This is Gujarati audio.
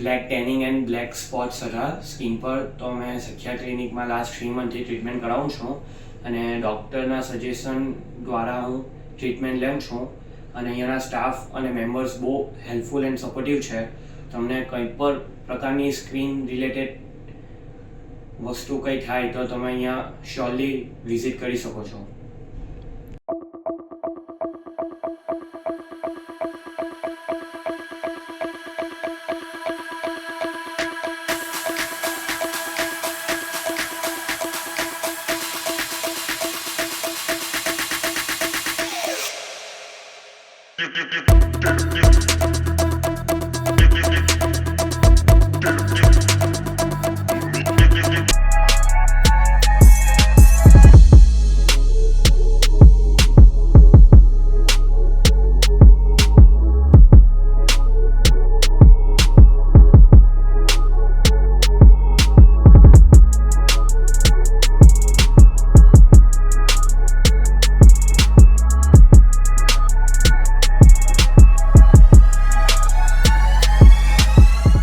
Black tanning and black spots હતા સ્કિન પર. તો મેં સખ્યા ક્લિનિકમાં લાસ્ટ 3 મંથથી ટ્રીટમેન્ટ કરાવું છું અને ડૉક્ટરના સજેશન દ્વારા હું ટ્રીટમેન્ટ લઉં છું. અને અહીંયાના સ્ટાફ અને મેમ્બર્સ બહુ હેલ્પફુલ એન્ડ સપોર્ટિવ છે. તમને કંઈ પણ પ્રકારની સ્કિન રિલેટેડ વસ્તુ કંઈ થાય તો તમે અહીંયા શ્યોરલી વિઝિટ કરી શકો છો. You